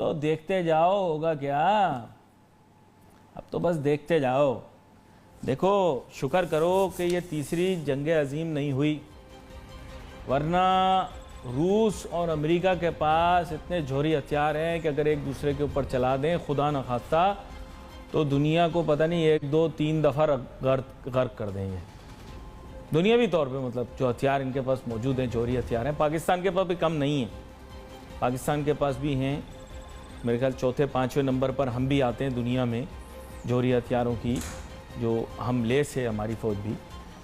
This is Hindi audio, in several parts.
तो देखते जाओ, होगा क्या। अब तो बस देखते जाओ। देखो, शुक्र करो कि ये तीसरी जंग अजीम नहीं हुई, वरना रूस और अमेरिका के पास इतने जोहरी हथियार हैं कि अगर एक दूसरे के ऊपर चला दें, खुदा न खास्ता, तो दुनिया को पता नहीं 1 2 3 दफ़ा गर्क कर देंगे दुनियावी तौर पे। मतलब जो हथियार इनके पास मौजूद हैं, जोहरी हथियार हैं। पाकिस्तान के पास भी कम नहीं है, पाकिस्तान के पास भी हैं। मेरे ख्याल 4-5वें नंबर पर हम भी आते हैं दुनिया में जोहरी हथियारों की, जो हम लेस है हमारी फ़ौज भी।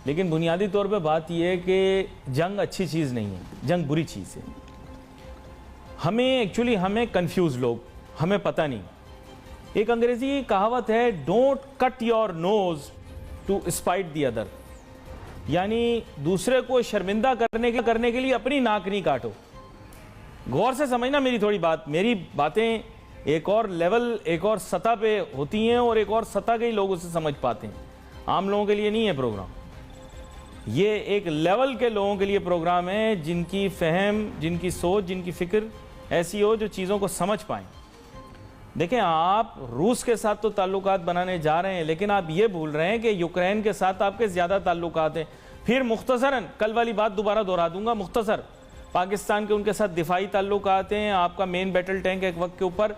लेकिन बुनियादी तौर पे बात यह है कि जंग अच्छी चीज़ नहीं है, जंग बुरी चीज़ है। हमें कंफ्यूज लोग, हमें पता नहीं। एक अंग्रेजी की कहावत है, don't cut your nose to spite the other, यानी दूसरे को शर्मिंदा करने के लिए अपनी नाक नहीं काटो। गौर से समझना मेरी थोड़ी बात, मेरी बातें एक और लेवल, एक और सतह पे होती हैं और एक और सतह के ही लोग उसे समझ पाते हैं। आम लोगों के लिए नहीं है प्रोग्राम, ये एक लेवल के लोगों के लिए प्रोग्राम है, जिनकी फहम, जिनकी सोच, जिनकी फिक्र ऐसी हो जो चीज़ों को समझ पाएं। देखें, आप रूस के साथ तो ताल्लुकात बनाने जा रहे हैं, लेकिन आप ये भूल रहे हैं कि यूक्रेन के साथ आपके ज़्यादा ताल्लुकात हैं। फिर मुख्तसरन, कल वाली बात दोबारा दोहरा दूंगा, मुख्तसर पाकिस्तान के उनके साथ दिफाई ताल्लुकात हैं। आपका मेन बैटल टैंक एक वक्त के ऊपर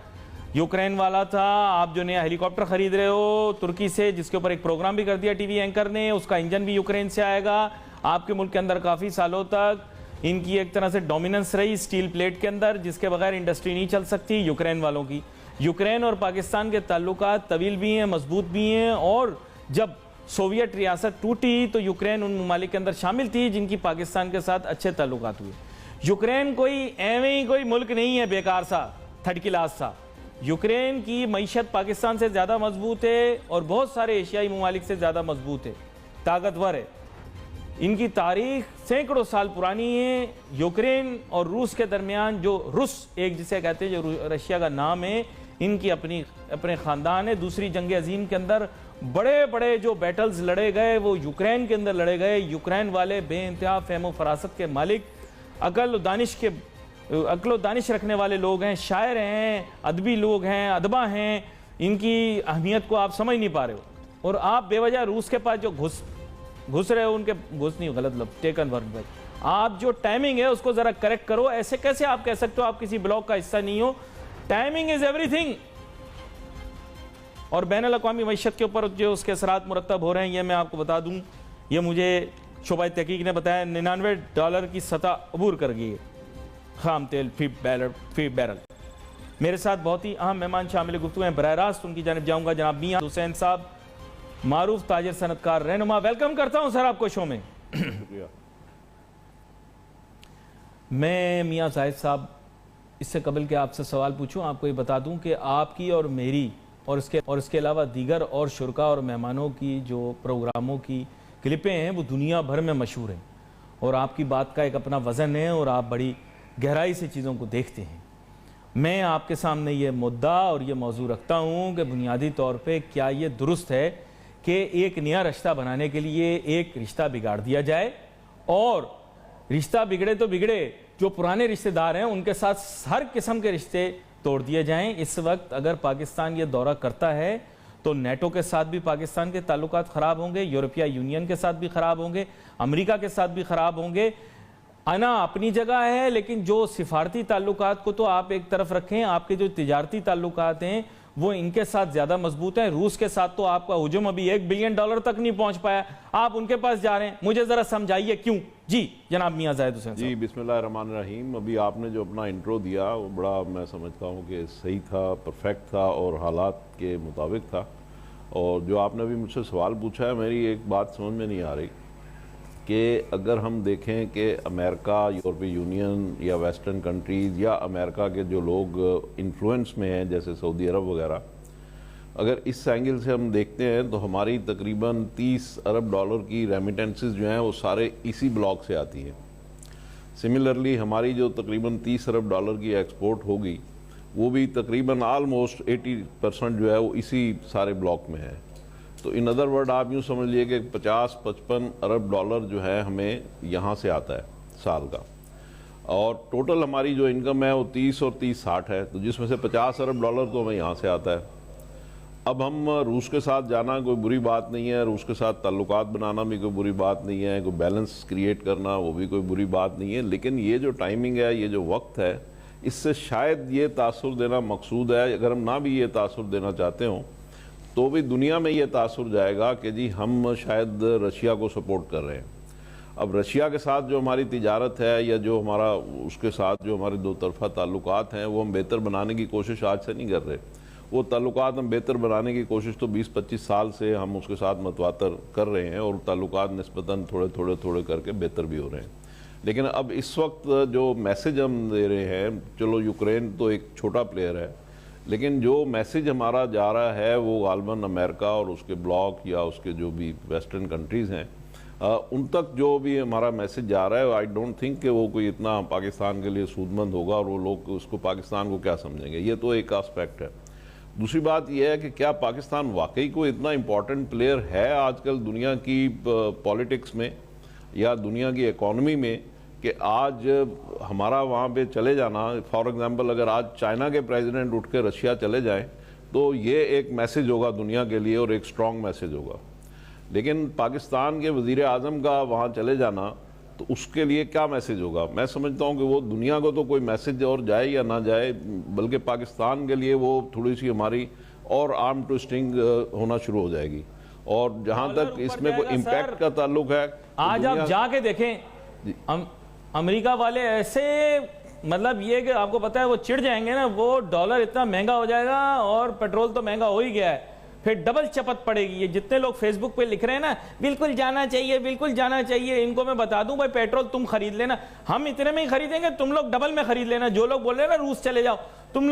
यूक्रेन वाला था। आप जो नया हेलीकॉप्टर खरीद रहे हो तुर्की से, जिसके ऊपर एक प्रोग्राम भी कर दिया टीवी एंकर ने, उसका इंजन भी यूक्रेन से आएगा। आपके मुल्क के अंदर काफ़ी सालों तक इनकी एक तरह से डोमिनेंस रही स्टील प्लेट के अंदर, जिसके बगैर इंडस्ट्री नहीं चल सकती यूक्रेन वालों की। यूक्रेन और पाकिस्तान के ताल्लुकात तवील भी हैं, मजबूत भी हैं, और जब सोवियत रियासत टूटी तो यूक्रेन उन ममालिक के अंदर शामिल थी जिनकी पाकिस्तान के साथ अच्छे ताल्लुकात हुए। यूक्रेन कोई एवं ही कोई मुल्क नहीं है बेकार सा, थर्ड क्लास सा। यूक्रेन की मईशत पाकिस्तान से ज़्यादा मजबूत है और बहुत सारे एशियाई ममालिक से ज़्यादा मजबूत है, ताकतवर है। इनकी तारीख सैकड़ों साल पुरानी है। यूक्रेन और रूस के दरमियान जो रूस एक जिसे कहते हैं, जो रशिया का नाम है, इनकी अपने ख़ानदान है। दूसरी जंग अजीम के अंदर बड़े बड़े जो बैटल्स लड़े गए वो यूक्रेन के अंदर लड़े गए। यूक्रेन वाले बेइंतहा फ़हम फरासत के मालिक, अकल दानिश रखने वाले लोग हैं, शायर हैं, अदबी लोग हैं, अदबा हैं। इनकी अहमियत को आप समझ नहीं पा रहे हो, और आप बेवजह रूस के पास जो घुस रहे हो, उनके घुस नहीं, गलत लब, टेकन वर्ड बाय। आप जो टाइमिंग है उसको ज़रा करेक्ट करो। ऐसे कैसे आप कह सकते हो आप किसी ब्लॉक का हिस्सा नहीं हो? Timing is everything. और बैनुल अक़वामी मईशत के ऊपर जो उसके असरात मुरतब हो रहे हैं, ये मैं आपको बता दूँ, ये मुझे शोबा तहकीक ने बताया, $99 की सतह अबूर कर गई है खाम तेल फी बैरल। मेरे साथ बहुत ही अहम मेहमान शामिल गुफ्तगू हैं, बराह रास्त उनकी जानिब जाऊँगा। जनाब मियां हुसैन साहब, मारूफ ताजिर सनतकार रहनुमा, वेलकम करता हूँ सर आपको शो में। मैं मियां जाहिद साहब, इससे कबल के आपसे सवाल पूछूं, आपको ये बता दूं कि आपकी और मेरी और इसके अलावा दीगर और शुरका और मेहमानों की जो प्रोग्रामों की क्लिपें हैं वो दुनिया भर में मशहूर हैं, और आपकी बात का एक अपना वज़न है और आप बड़ी गहराई से चीज़ों को देखते हैं। मैं आपके सामने ये मुद्दा और ये मौजू रखता हूँ कि बुनियादी तौर पे क्या ये दुरुस्त है कि एक नया रिश्ता बनाने के लिए एक रिश्ता बिगाड़ दिया जाए, और रिश्ता बिगड़े तो बिगड़े, जो पुराने रिश्तेदार हैं उनके साथ हर किस्म के रिश्ते तोड़ दिए जाएं। इस वक्त अगर पाकिस्तान ये दौरा करता है तो नेटो के साथ भी पाकिस्तान के ताल्लुकात ख़राब होंगे, यूरोपीय यूनियन के साथ भी ख़राब होंगे, अमेरिका के साथ भी ख़राब होंगे। आना अपनी जगह है, लेकिन जो सिफारती ताल्लुकात को तो आप एक तरफ रखें, आपके जो तिजारती ताल्लुकात हैं वो इनके साथ ज़्यादा मजबूत हैं। रूस के साथ तो आपका हुजूम अभी $1 बिलियन तक नहीं पहुंच पाया, आप उनके पास जा रहे हैं। मुझे ज़रा समझाइए क्यों। जी जनाब मियां जाहिद हुसैन जी, बिस्मिल्लाहिर्रहमानिर्रहीम। अभी आपने जो अपना इंट्रो दिया वो बड़ा, मैं समझता हूँ कि सही था, परफेक्ट था और हालात के मुताबिक था। और जो आपने अभी मुझसे सवाल पूछा है, मेरी एक बात समझ में नहीं आ रही कि अगर हम देखें कि अमेरिका, यूरोपीय यूनियन या वेस्टर्न कंट्रीज़ या अमेरिका के जो लोग इन्फ्लुएंस में हैं जैसे सऊदी अरब वगैरह, अगर इस एंगल से हम देखते हैं तो हमारी तकरीबन $30 अरब की रेमिटेंसेस जो हैं वो सारे इसी ब्लॉक से आती हैं। सिमिलरली हमारी जो तकरीबन $30 अरब की एक्सपोर्ट होगी वो भी तकरीबन आलमोस्ट 80% जो है वो इसी सारे ब्लॉक में है। तो इन अदर वर्ड आप यूँ समझ लिए कि 50-55 अरब डॉलर जो है हमें यहाँ से आता है साल का। और टोटल हमारी जो इनकम है वो 30 और 30-60 है, तो जिसमें से $50 अरब तो हमें यहाँ से आता है। अब हम रूस के साथ जाना कोई बुरी बात नहीं है, रूस के साथ ताल्लुकात बनाना भी कोई बुरी बात नहीं है, कोई बैलेंस क्रिएट करना वो भी कोई बुरी बात नहीं है, लेकिन ये जो टाइमिंग है, ये जो वक्त है, इससे शायद ये तासुर देना मकसूद है। अगर हम ना भी ये तासुर देना चाहते हों तो भी दुनिया में ये तासुर जाएगा कि जी हम शायद रशिया को सपोर्ट कर रहे हैं। अब रशिया के साथ जो हमारी तिजारत है या जो हमारा उसके साथ जो हमारे दो तरफा ताल्लुकात हैं वो हम बेहतर बनाने की कोशिश आज से नहीं कर रहे। वो ताल्लुकात हम बेहतर बनाने की कोशिश तो 20-25 साल से हम उसके साथ मतवातर कर रहे हैं और ताल्लुकात निस्बतन थोड़े करके बेहतर भी हो रहे हैं। लेकिन अब इस वक्त जो मैसेज हम दे रहे हैं, चलो यूक्रेन तो एक छोटा प्लेयर है, लेकिन जो मैसेज हमारा जा रहा है वो गालबन अमेरिका और उसके ब्लॉक या उसके जो भी वेस्टर्न कंट्रीज़ हैं उन तक जो भी हमारा मैसेज जा रहा है, आई डोंट थिंक कि वो कोई इतना पाकिस्तान के लिए सूदमंद होगा और वो लोग उसको पाकिस्तान को क्या समझेंगे। ये तो एक आस्पेक्ट है। दूसरी बात यह है कि क्या पाकिस्तान वाकई कोई इतना इम्पोर्टेंट प्लेयर है आजकल दुनिया की पॉलिटिक्स में या दुनिया की इकॉनमी में कि आज हमारा वहाँ पे चले जाना, फॉर एग्जांपल अगर आज चाइना के प्रेसिडेंट उठ के रशिया चले जाएं तो ये एक मैसेज होगा दुनिया के लिए और एक स्ट्रॉन्ग मैसेज होगा। लेकिन पाकिस्तान के वज़ीर आज़म का वहाँ चले जाना तो उसके लिए क्या मैसेज होगा? मैं समझता हूँ कि वो दुनिया को तो कोई मैसेज और जाए या ना जाए, बल्कि पाकिस्तान के लिए वो थोड़ी सी हमारी और आर्म ट्विस्टिंग होना शुरू हो जाएगी। और जहाँ तक इसमें कोई इम्पैक्ट का ताल्लुक है, आज आप जाके देखें अमेरिका वाले ऐसे, मतलब ये कि आपको पता है वो चिढ़ जाएंगे ना, वो डॉलर इतना महंगा हो जाएगा और पेट्रोल तो महंगा हो ही गया है, फिर डबल चपत पड़ेगी। ये जितने लोग फेसबुक पे लिख रहे हैं ना बिल्कुल जाना चाहिए, बिल्कुल जाना चाहिए, इनको मैं बता दूं भाई पेट्रोल तुम खरीद लेना, हम इतने में ही खरीदेंगे, तुम लोग डबल में खरीद लेना। जो लोग बोल रहे हैं ना रूस चले जाओ, तुम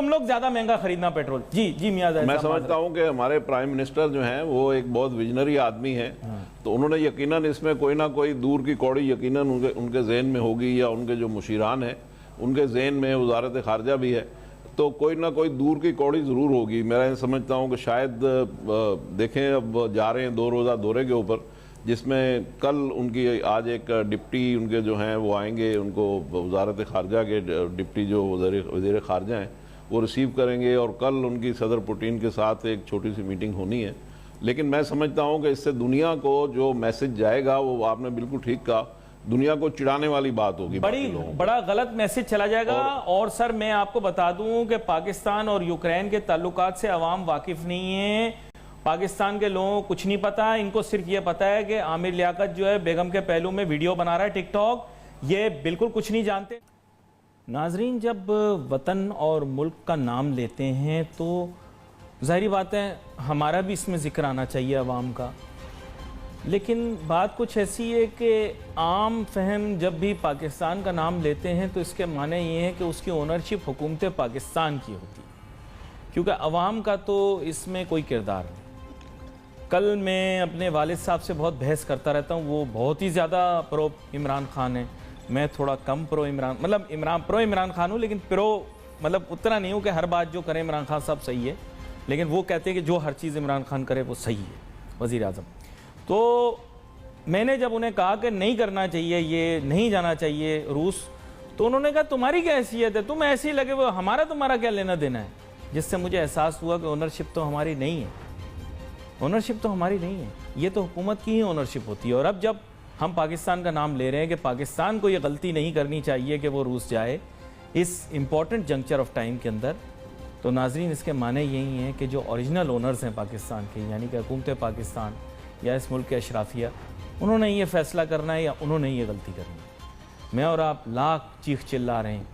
लोग ज्यादा महंगा खरीदना पेट्रोल। जी मियां मैं समझता हूं कि हमारे प्राइम मिनिस्टर जो हैं वो एक बहुत विजनरी आदमी हैं। तो उन्होंने यकीनन इसमें कोई ना कोई दूर की कौड़ी यकीनन उनके जहन में होगी, या उनके जो मुशीरान हैं उनके जहन में, वजारत खारजा भी है, तो कोई ना कोई दूर की कौड़ी ज़रूर होगी। मैं समझता हूँ कि शायद देखें अब जा रहे हैं 2 रोज़ा दौरे के ऊपर, जिसमें कल उनकी आज एक डिप्टी उनके जो हैं वो आएंगे, उनको वजारत खारजा के डिप्टी जो वज़ीर खारजा हैं वो रिसीव करेंगे और कल उनकी सदर पुतिन के साथ एक छोटी सी मीटिंग होनी है। लेकिन मैं समझता हूँ कि इससे दुनिया को जो मैसेज जाएगा वो आपने बिल्कुल ठीक कहा, दुनिया को चिढ़ाने वाली बात होगी, बड़ा गलत मैसेज चला जाएगा। और सर मैं आपको बता दूं कि पाकिस्तान और यूक्रेन के ताल्लुकात से अवाम वाकिफ नहीं है, पाकिस्तान के लोगों को कुछ नहीं पता, इनको सिर्फ ये पता है कि आमिर लियाकत जो है बेगम के पहलू में वीडियो बना रहा है टिकटॉक, ये बिल्कुल कुछ नहीं जानते। नाजरीन, जब वतन और मुल्क का नाम लेते हैं तो जाहिर बात है हमारा भी इसमें जिक्र आना चाहिए अवाम का, लेकिन बात कुछ ऐसी है कि आम फहम जब भी पाकिस्तान का नाम लेते हैं तो इसके माने ये है कि उसकी ओनरशिप हुकूमत पाकिस्तान की होती है, क्योंकि अवाम का तो इसमें कोई किरदार नहीं। कल मैं अपने वालिद साहब से बहुत बहस करता रहता हूँ, वो बहुत ही ज़्यादा प्रो इमरान खान है, मैं थोड़ा कम प्रो इमरान, मतलब प्रो इमरान खान हूँ, लेकिन प्रो मतलब उतना नहीं हूँ कि हर बात जो करें इमरान खान साहब सही है, लेकिन वो कहते हैं कि जो हर चीज़ इमरान खान करे वो सही है, वज़ीर आज़म। तो मैंने जब उन्हें कहा कि नहीं करना चाहिए, ये नहीं जाना चाहिए रूस, तो उन्होंने कहा तुम्हारी क्या हैसियत है, तुम ऐसे ही लगे वो, हमारा तुम्हारा क्या लेना देना है। जिससे मुझे एहसास हुआ कि ओनरशिप तो हमारी नहीं है, ओनरशिप तो हमारी नहीं है, ये तो हुकूमत की ही ओनरशिप होती है। और अब जब हम पाकिस्तान का नाम ले रहे हैं कि पाकिस्तान को ये गलती नहीं करनी चाहिए कि वो रूस जाए इस इम्पॉर्टेंट जंक्चर ऑफ टाइम के अंदर, तो नाजरीन इसके माने यही हैं कि जो ओरिजिनल ओनर्स हैं पाकिस्तान के, यानी कि हुकूमत पाकिस्तान या इस मुल्क के अशराफिया, उन्होंने ये फ़ैसला करना है या उन्होंने ये गलती करनी है। मैं और आप लाख चीख चिल्ला रहे हैं,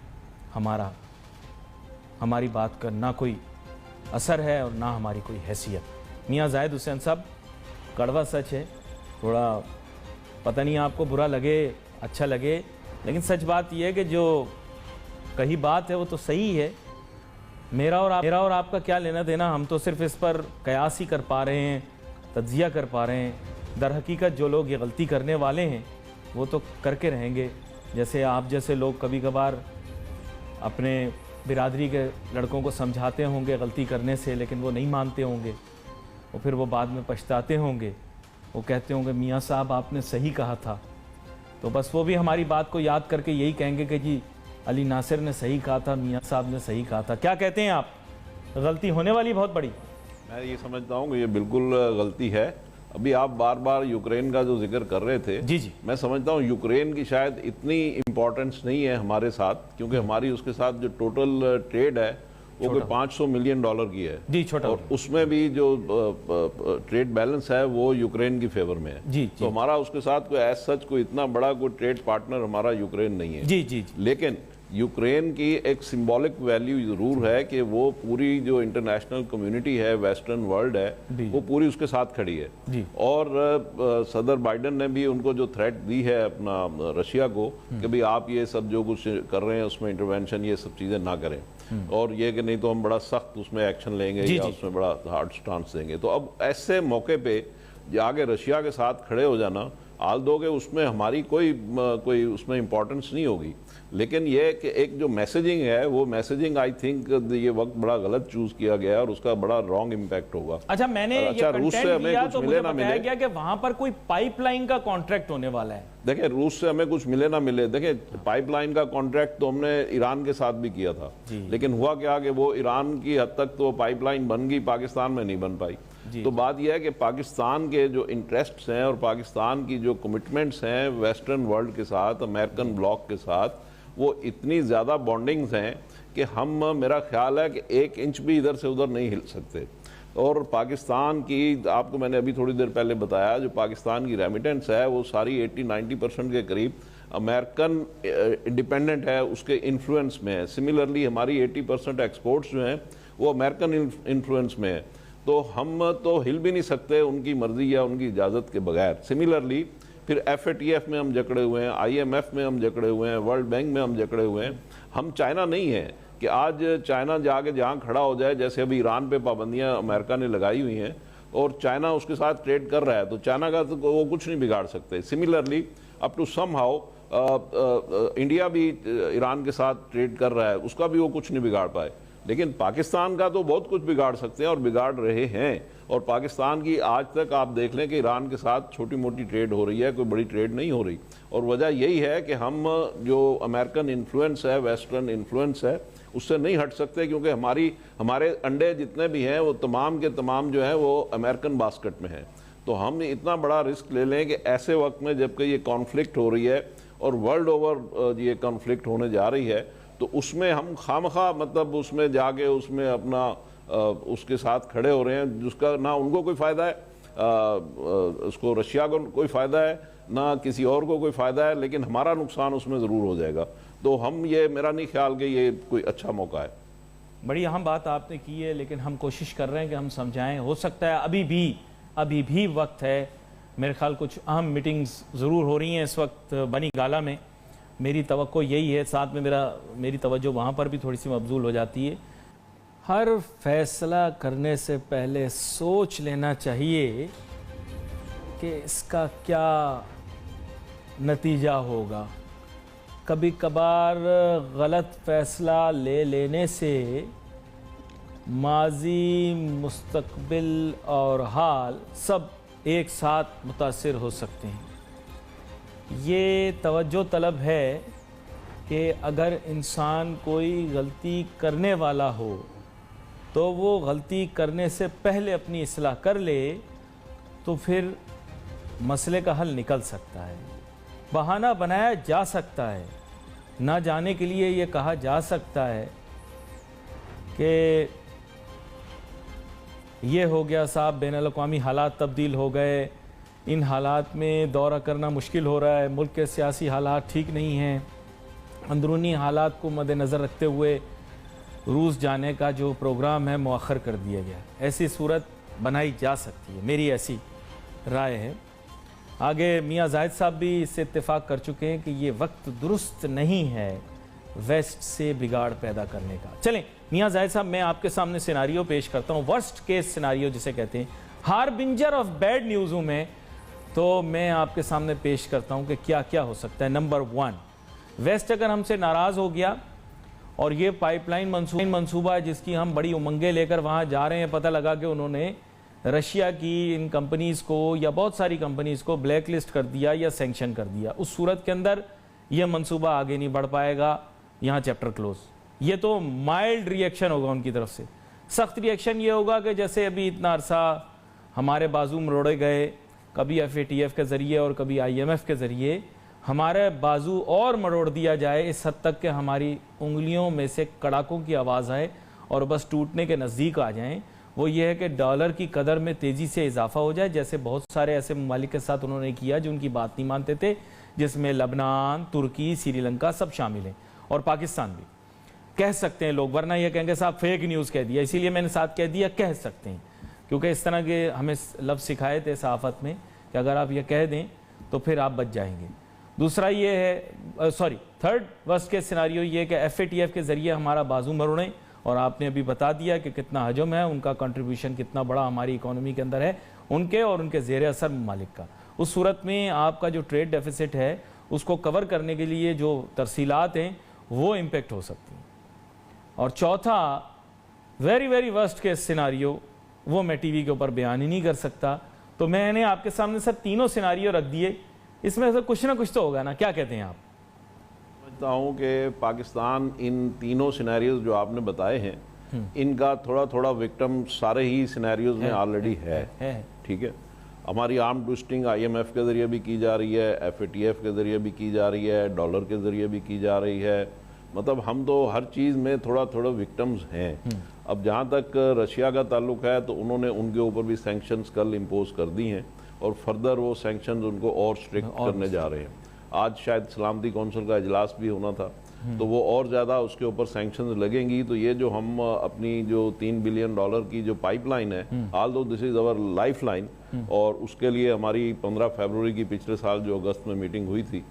हमारी बात का ना कोई असर है और ना हमारी कोई हैसियत। मियाँ जाहिद हुसैन साहब, कड़वा सच है, थोड़ा पता नहीं आपको बुरा लगे अच्छा लगे, लेकिन सच बात यह है कि जो कही बात है वो तो सही है। मेरा और आपका क्या लेना देना, हम तो सिर्फ इस पर कयास ही कर पा रहे हैं, तज्जिया कर पा रहे हैं। दर हकीकत जो लोग ये गलती करने वाले हैं वो तो करके रहेंगे। जैसे आप जैसे लोग कभी कभार अपने बिरादरी के लड़कों को समझाते होंगे गलती करने से, लेकिन वो नहीं मानते होंगे, और फिर वो बाद में पछताते होंगे, वो कहते होंगे मियाँ साहब आपने सही कहा था। तो बस वो भी हमारी बात को याद करके यही कहेंगे कि जी अली नासिर ने सही कहा था, मियाँ साहब ने सही कहा था। क्या कहते हैं आप, गलती होने वाली बहुत बड़ी? मैं ये समझता हूँ कि ये बिल्कुल गलती है। अभी आप बार बार यूक्रेन का जो जिक्र कर रहे थे, जी जी, मैं समझता हूँ यूक्रेन की शायद इतनी इम्पोर्टेंस नहीं है हमारे साथ, क्योंकि हमारी उसके साथ जो टोटल ट्रेड है वो कोई $500 मिलियन की है जी, छोटा, और उसमें भी जो ट्रेड बैलेंस है वो यूक्रेन की फेवर में है। जी, तो हमारा उसके साथ कोई एज सच कोई इतना बड़ा कोई ट्रेड पार्टनर हमारा यूक्रेन नहीं है। जी जी जी, लेकिन यूक्रेन की एक सिंबॉलिक वैल्यू जरूर है कि वो पूरी जो इंटरनेशनल कम्युनिटी है, वेस्टर्न वर्ल्ड है, वो पूरी उसके साथ खड़ी है जी। और सदर बाइडन ने भी उनको जो थ्रेट दी है अपना रशिया को कि भाई आप ये सब जो कुछ कर रहे हैं उसमें इंटरवेंशन ये सब चीज़ें ना करें, और ये कि नहीं तो हम बड़ा सख्त उसमें एक्शन लेंगे या उसमें बड़ा हार्ड स्टांस देंगे। तो अब ऐसे मौके पे जाके रशिया के साथ खड़े हो जाना, आल दोगे उसमें हमारी कोई उसमें इम्पोर्टेंस नहीं होगी। लेकिन ये कि एक जो मैसेजिंग है वो मैसेजिंग आई थिंक ये वक्त बड़ा गलत चूज किया गया और उसका बड़ा रॉन्ग इम्पैक्ट होगा। अच्छा, मैंने ये रूस से हमें दिया कुछ तो मिले मुझे ना बताया मिले, गया कि वहां पर कोई पाइपलाइन का कॉन्ट्रैक्ट होने वाला है। देखिए रूस से हमें कुछ मिले ना मिले, देखिए पाइपलाइन का कॉन्ट्रैक्ट तो हमने ईरान के साथ भी किया था, लेकिन हुआ क्या कि वो ईरान की हद तक तो पाइपलाइन बन गई, पाकिस्तान में नहीं बन पाई। तो बात यह है कि पाकिस्तान के जो इंटरेस्ट्स हैं और पाकिस्तान की जो कमिटमेंट्स हैं वेस्टर्न वर्ल्ड के साथ, अमेरिकन ब्लॉक के साथ, वो इतनी ज़्यादा बॉन्डिंग्स हैं कि हम, मेरा ख्याल है कि 1 इंच भी इधर से उधर नहीं हिल सकते। और पाकिस्तान की, आपको मैंने अभी थोड़ी देर पहले बताया, जो पाकिस्तान की रेमिटेंस है वो सारी 80-90% के करीब अमेरिकन इंडिपेंडेंट है, उसके इन्फ्लुएंस में है। सिमिलरली हमारी 80% एक्सपोर्ट्स जो हैं वो अमेरिकन इन्फ्लुएंस में है। तो हम तो हिल भी नहीं सकते उनकी मर्जी या उनकी इजाज़त के बगैर। सिमिलरली फिर FATF में हम जकड़े हुए हैं, IMF में हम जकड़े हुए हैं, वर्ल्ड बैंक में हम जकड़े हुए हैं। हम चाइना नहीं है कि आज चाइना जाके जहाँ खड़ा हो जाए, जैसे अभी ईरान पे पाबंदियाँ अमेरिका ने लगाई हुई हैं और चाइना उसके साथ ट्रेड कर रहा है, तो चाइना का तो वो कुछ नहीं बिगाड़ सकते। Similarly up to somehow India भी ईरान के साथ ट्रेड कर रहा है, उसका भी वो कुछ नहीं बिगाड़ पाए। लेकिन पाकिस्तान का तो बहुत कुछ बिगाड़ सकते हैं और बिगाड़ रहे हैं। और पाकिस्तान की आज तक आप देख लें कि ईरान के साथ छोटी मोटी ट्रेड हो रही है, कोई बड़ी ट्रेड नहीं हो रही। और वजह यही है कि हम जो अमेरिकन इन्फ्लुएंस है, वेस्टर्न इन्फ्लुएंस है, उससे नहीं हट सकते, क्योंकि हमारे अंडे जितने भी हैं वो तमाम के तमाम जो हैं वो अमेरिकन बास्केट में हैं। तो हम इतना बड़ा रिस्क ले लें कि ऐसे वक्त में जबकि ये कॉन्फ्लिक्ट हो रही है और वर्ल्ड ओवर ये कॉन्फ्लिक्ट होने जा रही है, तो उसमें हम खामखा मतलब उसमें जाके उसमें अपना उसके साथ खड़े हो रहे हैं, जिसका ना उनको कोई फ़ायदा है, उसको रशिया को कोई फ़ायदा है, ना किसी और को कोई फ़ायदा है, लेकिन हमारा नुकसान उसमें ज़रूर हो जाएगा। तो हम, ये मेरा नहीं ख्याल कि ये कोई अच्छा मौका है। बड़ी अहम बात आपने की है, लेकिन हम कोशिश कर रहे हैं कि हम समझाएं। हो सकता है अभी भी वक्त है। मेरे ख्याल कुछ अहम मीटिंग्स ज़रूर हो रही हैं इस वक्त बनी गाला में। मेरी तवक्को यही है, साथ में मेरी तवज्जो वहाँ पर भी थोड़ी सी मबजूल हो जाती है। हर फैसला करने से पहले सोच लेना चाहिए कि इसका क्या नतीजा होगा। कभी कभार गलत फैसला ले लेने से माजी, मुस्तकबिल और हाल सब एक साथ मुतासिर हो सकते हैं। ये तवज्जो तलब है कि अगर इंसान कोई गलती करने वाला हो तो वो गलती करने से पहले अपनी इस्लाह कर ले, तो फिर मसले का हल निकल सकता है। बहाना बनाया जा सकता है, ना जाने के लिए ये कहा जा सकता है कि ये हो गया साहब, बैनुल-अक़वामी हालात तब्दील हो गए, इन हालात में दौरा करना मुश्किल हो रहा है, मुल्क के सियासी हालात ठीक नहीं हैं, अंदरूनी हालात को मद्देनज़र रखते हुए रूस जाने का जो प्रोग्राम है मुअख्खर कर दिया गया। ऐसी सूरत बनाई जा सकती है, मेरी ऐसी राय है। आगे मियाँ जाहिद साहब भी इससे इत्तेफाक कर चुके हैं कि ये वक्त दुरुस्त नहीं है वेस्ट से बिगाड़ पैदा करने का। चलें मियाँ जाहिद साहब, मैं आपके सामने सिनारियो पेश करता हूँ, वर्स्ट केस सिनारियो जिसे कहते हैं, हार्बिंजर ऑफ बैड न्यूज़ों में। तो मैं आपके सामने पेश करता हूँ कि क्या क्या हो सकता है। नंबर 1, वेस्ट अगर हमसे नाराज़ हो गया और ये पाइपलाइन मंसूबा जिसकी हम बड़ी उमंगे लेकर वहाँ जा रहे हैं, पता लगा कि उन्होंने रशिया की इन कंपनीज़ को या बहुत सारी कंपनीज़ को ब्लैक लिस्ट कर दिया या सैंक्शन कर दिया, उस सूरत के अंदर यह मंसूबा आगे नहीं बढ़ पाएगा, यहाँ चैप्टर क्लोज। ये तो माइल्ड रिएक्शन होगा उनकी तरफ से। सख्त रिएक्शन ये होगा कि जैसे अभी इतना अरसा हमारे बाजू मरोड़े गए, कभी FATF के ज़रिए और कभी IMF के ज़रिए, हमारे बाजू और मरोड़ दिया जाए इस हद तक कि हमारी उंगलियों में से कड़ाकों की आवाज़ आए और बस टूटने के नज़दीक आ जाएं। वो ये है कि डॉलर की कदर में तेज़ी से इजाफा हो जाए, जैसे बहुत सारे ऐसे ममालिक के साथ उन्होंने किया जो उनकी बात नहीं मानते थे, जिसमें लबनान, तुर्की, श्रीलंका सब शामिल हैं, और पाकिस्तान भी। कह सकते हैं लोग, वरना ये कहेंगे साहब फेक न्यूज़ कह दिया, इसीलिए मैंने साथ कह दिया कह सकते हैं, क्योंकि इस तरह के हमें लफ्ज़ सिखाए थे सहाफ़त में कि अगर आप ये कह दें तो फिर आप बच जाएंगे। दूसरा ये है, थर्ड वर्स्ट केस सिनारियो ये कि FATF के ज़रिए हमारा बाजू मरोड़ें, और आपने अभी बता दिया कि कितना हजम है, उनका कंट्रीब्यूशन कितना बड़ा हमारी इकोनॉमी के अंदर है, उनके और उनके ज़ेर असर ममालिक का। उस सूरत में आपका जो ट्रेड डेफिसिट है उसको कवर करने के लिए जो तरसीलात हैं वो इम्पेक्ट हो सकती हैं। और चौथा very very worst case scenario, वो मैं टीवी के ऊपर बयान ही नहीं कर सकता, तो मैंने आपके सामने सर तीनों सिनारियो रख दिए, इसमें से कुछ ना कुछ तो होगा ना, क्या कहते हैं आप? समझता हूँ कि पाकिस्तान इन तीनों सिनेरियोज जो आपने बताए हैं इनका थोड़ा थोड़ा विक्टिम सारे ही सिनेरियोज में ऑलरेडी है। ठीक है, हमारी आर्म ट्विस्टिंग IMF के ज़रिए भी की जा रही है, FATF के ज़रिए भी की जा रही है, डॉलर के ज़रिए भी की जा रही है, मतलब हम तो हर चीज़ में थोड़ा थोड़ा विक्टिम्स हैं। अब जहाँ तक रशिया का ताल्लुक है तो उन्होंने उनके ऊपर भी सैंक्शंस कल इम्पोज कर दी हैं और फर्दर वो सैंक्शंस उनको और स्ट्रिक्ट करने जा रहे हैं। आज शायद सलामती कौंसिल का इजलास भी होना था, तो वो और ज़्यादा उसके ऊपर सैंक्शंस लगेंगी। तो ये जो हम अपनी जो $3 बिलियन की जो पाइपलाइन है, although this is our life line, और उसके लिए हमारी 15 फरवरी की पिछले साल जो अगस्त में मीटिंग हुई थी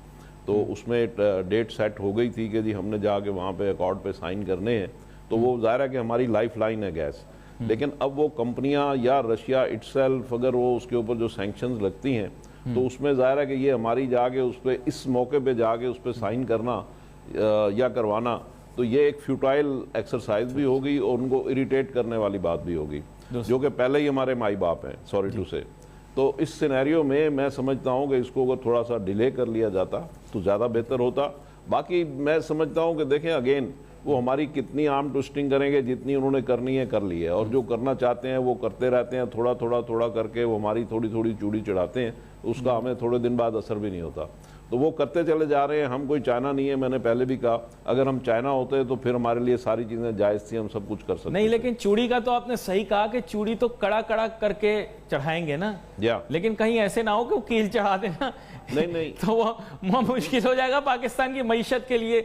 तो उसमें डेट सेट हो गई थी कि जी हमने जाके वहाँ पे अकॉर्ड पे साइन करने हैं, तो वो ज़ाहिर है कि हमारी लाइफ लाइन है गैस। लेकिन अब वो कंपनियां या रशिया इटसेल्फ अगर वो उसके ऊपर जो सैंक्शंस लगती हैं तो उसमें ज़ाहिर है कि ये हमारी जाके उस पर इस मौके पे जाके उस पर साइन करना या करवाना, तो ये एक फ्यूटाइल एक्सरसाइज भी होगी और उनको इरिटेट करने वाली बात भी होगी, जो कि पहले ही हमारे माई बाप हैं, सॉरी टू से। तो इस सिनेरियो में मैं समझता हूँ कि इसको अगर थोड़ा सा डिले कर लिया जाता तो ज़्यादा बेहतर होता। बाकी मैं समझता हूँ कि देखें अगेन वो हमारी कितनी आर्म ट्विस्टिंग करेंगे, जितनी उन्होंने करनी है कर ली है, और जो करना चाहते हैं वो करते रहते हैं, थोड़ा थोड़ा थोड़ा करके वो हमारी थोड़ी थोड़ी चूड़ी चढ़ाते हैं, उसका हमें थोड़े दिन बाद असर भी नहीं होता, तो वो करते चले जा रहे हैं। हम कोई चाइना नहीं है, मैंने पहले भी कहा, अगर हम चाइना होते तो फिर हमारे लिए सारी चीज़ें जायज़ थी, हम सब कुछ कर सकते नहीं। लेकिन चूड़ी का तो आपने सही कहा कि चूड़ी तो कड़ा कड़ा करके चढ़ाएंगे ना, लेकिन कहीं ऐसे ना हो कि वो कील चढ़ा देना, नहीं तो वो मुश्किल हो जाएगा पाकिस्तान की मईशत के लिए।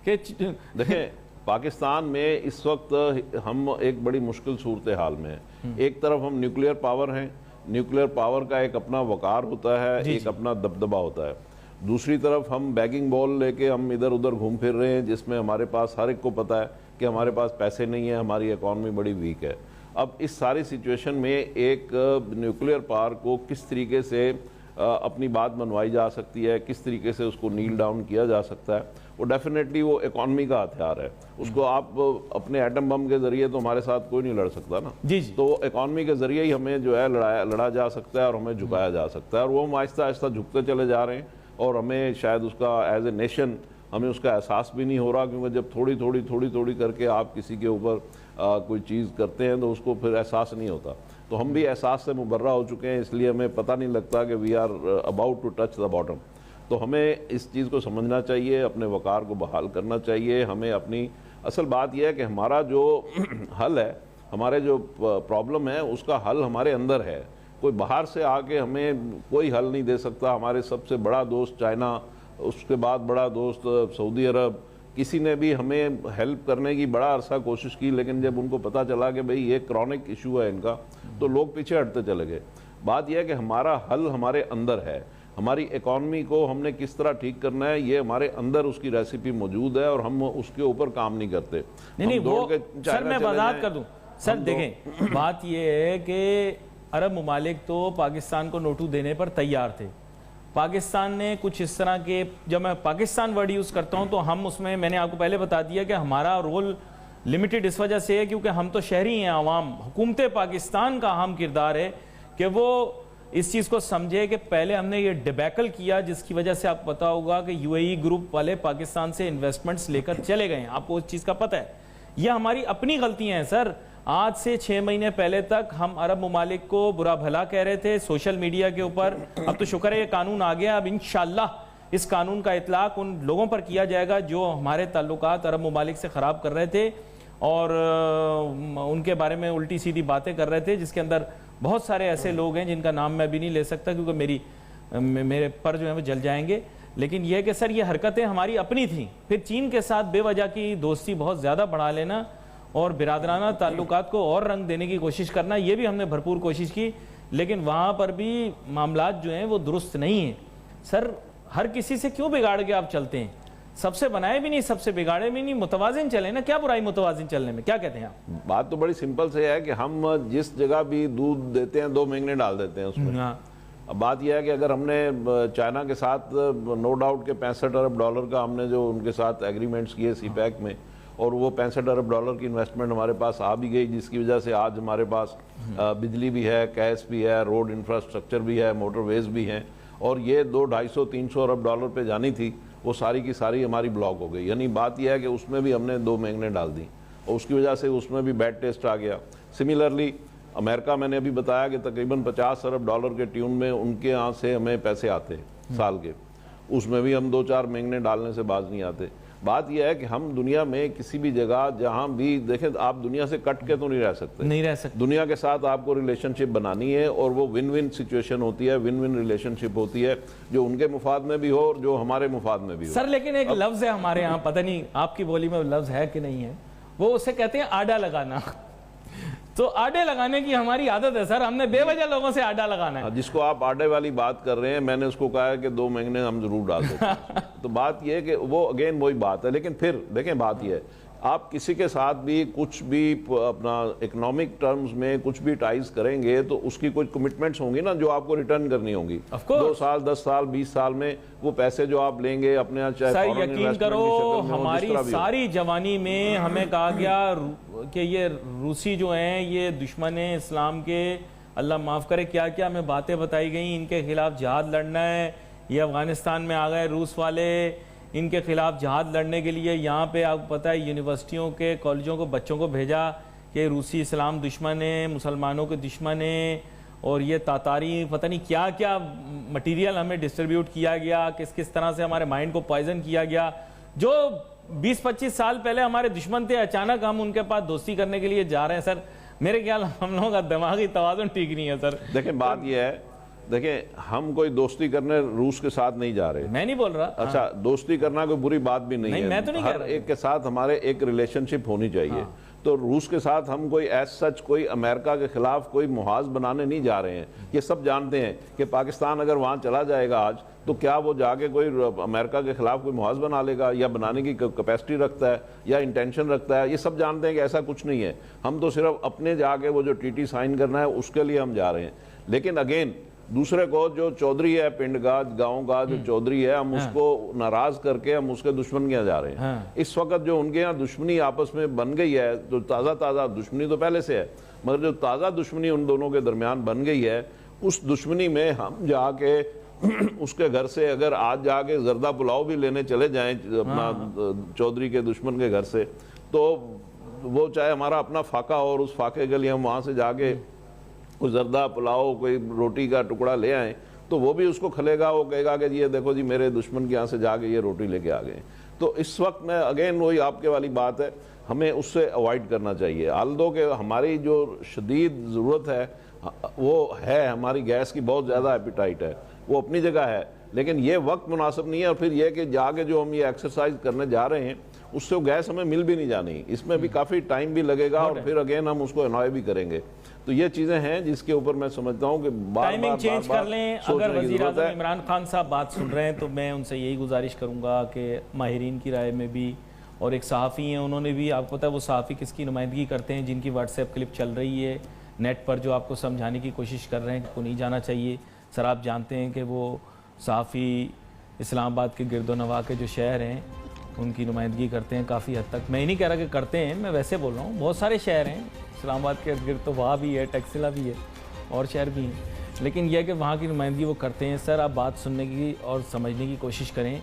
देखें पाकिस्तान में इस वक्त हम एक बड़ी मुश्किल सूरत हाल में हैं। एक तरफ हम न्यूक्लियर पावर हैं, न्यूक्लियर पावर का एक अपना वकार होता है, एक अपना दबदबा होता है। दूसरी तरफ हम बैगिंग बॉल लेके हम इधर उधर घूम फिर रहे हैं, जिसमें हमारे पास हर एक को पता है कि हमारे पास पैसे नहीं है, हमारी इकॉनमी बड़ी वीक है। अब इस सारी सिचुएशन में एक न्यूक्लियर पावर को किस तरीके से अपनी बात मनवाई जा सकती है, किस तरीके से उसको नील डाउन किया जा सकता है, वो डेफिनेटली वो इकॉनमी का हथियार है। उसको आप अपने एटम बम के जरिए तो हमारे साथ कोई नहीं लड़ सकता ना जी। तो इकॉनमी के जरिए ही हमें जो है लड़ा जा सकता है और हमें झुकाया जा सकता है, और वो हम आहिस्ता आहिस्ता झुकते चले जा रहे हैं, और हमें शायद उसका एज ए नेशन हमें उसका एहसास भी नहीं हो रहा, क्योंकि जब थोड़ी थोड़ी करके आप किसी के ऊपर कोई चीज़ करते हैं तो उसको फिर एहसास नहीं होता। तो हम भी एहसास से मुबर्रा हो चुके हैं, इसलिए हमें पता नहीं लगता कि we are about to touch the bottom. तो हमें इस चीज़ को समझना चाहिए, अपने वक़ार को बहाल करना चाहिए। हमें अपनी असल बात यह है कि हमारा जो हल है, हमारे जो प्रॉब्लम है उसका हल हमारे अंदर है, कोई बाहर से आके हमें कोई हल नहीं दे सकता। हमारे सबसे बड़ा दोस्त चाइना, उसके बाद बड़ा दोस्त सऊदी अरब, किसी ने भी हमें हेल्प करने की बड़ा अरसा कोशिश की, लेकिन जब उनको पता चला कि भाई ये क्रॉनिक इशू है इनका, तो लोग पीछे हटते चले गए। बात यह है कि हमारा हल हमारे अंदर है, हमारी इकॉनमी को हमने किस तरह ठीक करना है ये हमारे अंदर उसकी रेसिपी मौजूद है, और हम उसके ऊपर काम नहीं करते। नहीं वो सर मैं वजाहत कर दूं सर, देखें बात ये है कि अरब ममालिक तो पाकिस्तान को नोटू देने पर तैयार थे। पाकिस्तान ने कुछ इस तरह के, जब मैं पाकिस्तान वर्ड यूज़ करता हूं तो हम उसमें, मैंने आपको पहले बता दिया कि हमारा रोल लिमिटेड इस वजह से है क्योंकि हम तो शहरी हैं, आवाम। हुकूमत पाकिस्तान का अहम किरदार है कि वो इस चीज़ को समझे कि पहले हमने ये डिबैकल किया जिसकी वजह से आपको पता होगा कि यूएई ग्रुप वाले पाकिस्तान से इन्वेस्टमेंट्स लेकर चले गए हैं, आपको उस चीज़ का पता है। यह हमारी अपनी गलतियां हैं सर। आज से 6 महीने पहले तक हम अरब ममालिक को बुरा भला कह रहे थे सोशल मीडिया के ऊपर। अब तो शुक्र है ये कानून आ गया। अब इंशाल्लाह इस कानून का इतलाक उन लोगों पर किया जाएगा जो हमारे ताल्लुकात अरब ममालिक से ख़राब कर रहे थे और उनके बारे में उल्टी सीधी बातें कर रहे थे, जिसके अंदर बहुत सारे ऐसे लोग हैं जिनका नाम मैं भी नहीं ले सकता क्योंकि मेरे पर जो है वो जल जाएंगे। लेकिन यह कि सर ये हरकतें हमारी अपनी थी। फिर चीन के साथ बेवजह की दोस्ती बहुत ज़्यादा बढ़ा लेना और बिरादराना ताल्लुकात को और रंग देने की कोशिश करना, ये भी हमने भरपूर कोशिश की, लेकिन वहाँ पर भी मामलात जो हैं वो दुरुस्त नहीं हैं। सर हर किसी से क्यों बिगाड़ के आप चलते हैं? सबसे बनाए भी नहीं, सबसे बिगाड़े भी नहीं, मुतवाजिन चले ना। क्या बुराई मुतवाजिन चलने में, क्या कहते हैं आप? बात तो बड़ी सिंपल से है कि हम जिस जगह भी दूध देते हैं 2 महीने डाल देते हैं उसमें। अब बात यह है कि अगर हमने चाइना के साथ नो डाउट के $65 अरब का हमने जो उनके साथ एग्रीमेंट्स किए सीपैक में, और वो $65 अरब की इन्वेस्टमेंट हमारे पास आ भी गई, जिसकी वजह से आज हमारे पास बिजली भी है, कैश भी है, रोड इंफ्रास्ट्रक्चर भी है, मोटरवेज भी हैं, और ये 200-250-300 अरब पे जानी थी, वो सारी की सारी हमारी ब्लॉक हो गई। यानी बात यह है कि उसमें भी हमने 2 महीने डाल दी और उसकी वजह से उसमें भी बैड टेस्ट आ गया। सिमिलरली अमेरिका, मैंने अभी बताया कि तकरीबन $50 अरब के ट्यून में उनके यहाँ से हमें पैसे आते हैं साल के, उसमें भी हम 2-4 महीने डालने से बाज नहीं आते। बात यह है कि हम दुनिया में किसी भी जगह जहां भी देखें, आप दुनिया से कट के तो नहीं रह सकते। दुनिया के साथ आपको रिलेशनशिप बनानी है और वो विन विन सिचुएशन होती है, विन विन रिलेशनशिप होती है, जो उनके मुफाद में भी हो और जो हमारे मुफाद में भी हो। सर लेकिन एक लफ्ज है हमारे यहाँ, पता नहीं आपकी बोली में लफ्ज है कि नहीं है, वो उसे कहते हैं आडा लगाना। तो आडे लगाने की हमारी आदत है सर, हमने बेवजह लोगों से आडा लगाना है। जिसको आप आडे वाली बात कर रहे हैं, मैंने उसको कहा है कि 2 महीने हम जरूर डाल देते हैं। तो बात यह है कि वो अगेन वही बात है। लेकिन फिर देखें, बात यह है आप किसी के साथ भी कुछ भी अपना इकोनॉमिक टर्म्स में कुछ भी टाइज करेंगे तो उसकी कुछ कमिटमेंट्स होंगी ना, जो आपको रिटर्न करनी होंगी। 2 साल, 10 साल, 20 साल में वो पैसे जो आप लेंगे अपने यहाँ, चाहे यकीन करो हमारी सारी जवानी में हमें कहा गया कि ये रूसी जो हैं ये दुश्मन है इस्लाम के, अल्लाह माफ़ करे क्या क्या हमें बातें बताई गई, इनके खिलाफ जिहाद लड़ना है। ये अफगानिस्तान में आ गए रूस वाले, इनके खिलाफ जिहाद लड़ने के लिए यहाँ पे आपको पता है यूनिवर्सिटियों के, कॉलेजों को बच्चों को भेजा कि रूसी इस्लाम दुश्मन है, मुसलमानों के दुश्मन है, और ये तातारी पता नहीं क्या क्या मटेरियल हमें डिस्ट्रीब्यूट किया गया, किस किस तरह से हमारे माइंड को पॉइजन किया गया। जो 20-25 साल पहले हमारे दुश्मन थे, अचानक हम उनके पास दोस्ती करने के लिए जा रहे हैं। सर मेरे ख्याल हम लोगों का दिमागी तवाज़ुन ठीक नहीं है सर। देखें बात यह है, देखें हम कोई दोस्ती करने रूस के साथ नहीं जा रहे। मैं नहीं बोल रहा। अच्छा, दोस्ती करना कोई बुरी बात भी नहीं है। मैं तो नहीं हर एक के साथ हमारे एक रिलेशनशिप होनी चाहिए। तो रूस के साथ हम कोई एज सच कोई अमेरिका के खिलाफ कोई मुहाज बनाने नहीं जा रहे हैं। ये सब जानते हैं कि पाकिस्तान अगर वहाँ चला जाएगा आज, तो क्या वो जाके कोई अमेरिका के खिलाफ कोई मुहाज बना लेगा या बनाने की कैपेसिटी रखता है या इंटेंशन रखता है? ये सब जानते हैं कि ऐसा कुछ नहीं है। हम तो सिर्फ अपने जाके वो जो टीटी साइन करना है उसके लिए हम जा रहे हैं। लेकिन अगेन दूसरे को जो चौधरी है, पिंड का, गांव का जो चौधरी है, हम उसको नाराज करके हम उसके दुश्मन के यहाँ जा रहे हैं। इस वक्त जो उनके यहाँ दुश्मनी आपस में बन गई है, तो ताज़ा दुश्मनी तो पहले से है, मगर जो ताज़ा दुश्मनी उन दोनों के दरमियान बन गई है, उस दुश्मनी में हम जाके उसके घर से अगर आज जाके जर्दा पुलाव भी लेने चले जाएं अपना चौधरी के दुश्मन के घर से, तो वो चाहे हमारा अपना फाका और उस फाके के लिए हम वहाँ से जाके कोई जर्दा पुलाव, कोई रोटी का टुकड़ा ले आए, तो वो भी उसको खलेगा, वो कहेगा कि ये देखो जी मेरे दुश्मन के यहाँ से जाके ये रोटी लेके आ गए। तो इस वक्त में अगेन वही आपके वाली बात है, हमें उससे अवॉइड करना चाहिए। आल्दो के हमारी जो शदीद ज़रूरत है वो है, हमारी गैस की बहुत ज़्यादा एपिटाइट है, वो अपनी जगह है, लेकिन ये वक्त मुनासिब नहीं है। और फिर ये कि जाके जो हम ये एक्सरसाइज करने जा रहे हैं उससे वो गैस हमें मिल भी नहीं जानी, इसमें भी काफ़ी टाइम भी लगेगा और फिर अगेन हम उसको एनॉय भी करेंगे। तो ये चीज़ें हैं जिसके ऊपर मैं समझता हूँ कि टाइमिंग चेंज कर लें। अगर वज़ीर-ए-आज़म इमरान खान साहब बात सुन रहे हैं तो मैं उनसे यही गुजारिश करूँगा कि माहिरीन की राय में भी, और एक सहाफ़ी हैं उन्होंने भी, आपको पता है वो सहाफ़ी किसकी नुमाइंदगी करते हैं, जिनकी व्हाट्सएप क्लिप चल रही है नेट पर, जो आपको समझाने की कोशिश कर रहे हैं कि को नहीं जाना चाहिए। सर आप जानते हैं कि वो सहाफ़ी इस्लामाबाद के गिरदोनवा के जो शहर हैं उनकी नुमाइंदगी करते हैं काफ़ी हद तक। मैं ही नहीं कह रहा कि करते हैं, मैं वैसे बोल रहा हूँ। बहुत सारे शहर हैं इस्लामाबाद के इर्द गिर्द, तो वहाँ भी है, टैक्सिला भी है और शहर भी हैं, लेकिन यह कि वहाँ की नुमाइंदगी वो करते हैं। सर आप बात सुनने की और समझने की कोशिश करें,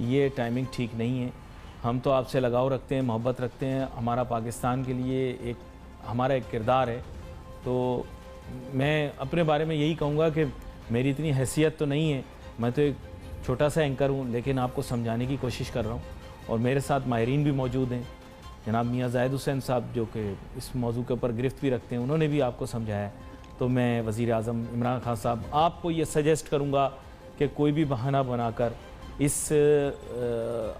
ये टाइमिंग ठीक नहीं है। हम तो आपसे लगाव रखते हैं, मोहब्बत रखते हैं, हमारा पाकिस्तान के लिए हमारा एक किरदार है। तो मैं अपने बारे में यही कहूँगा कि मेरी इतनी हैसियत तो नहीं है, मैं तो एक छोटा सा एंकर हूँ, लेकिन आपको समझाने की कोशिश कर रहा हूँ। और मेरे साथ माहिरीन भी मौजूद हैं, जनाब मियाँ ज़ाहिद हुसैन साहब जो कि इस मौजू के ऊपर गिरफ्त भी रखते हैं, उन्होंने भी आपको समझाया। तो मैं वज़ीर आज़म इमरान खान साहब आपको ये सजेस्ट करूँगा कि कोई भी बहाना बनाकर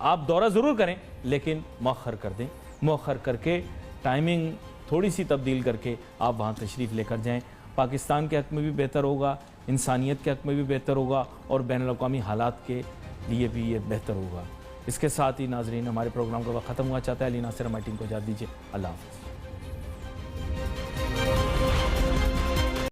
आप दौरा ज़रूर करें, लेकिन मौखर कर दें, मौखर करके टाइमिंग थोड़ी सी तब्दील करके आप वहाँ तशरीफ़ लेकर जाएँ। पाकिस्तान के हक़ में भी बेहतर होगा, इंसानियत के हक़ में भी बेहतर होगा, और बैनुल-अक़वामी हालात के लिए भी ये बेहतर होगा। इसके साथ ही नाज़रीन, हमारे प्रोग्राम का वक्त ख़त्म हुआ। चाहता है अली नासिर हमारी टीम को इजाज़त दीजिए। अल्लाह हाफ़िज़।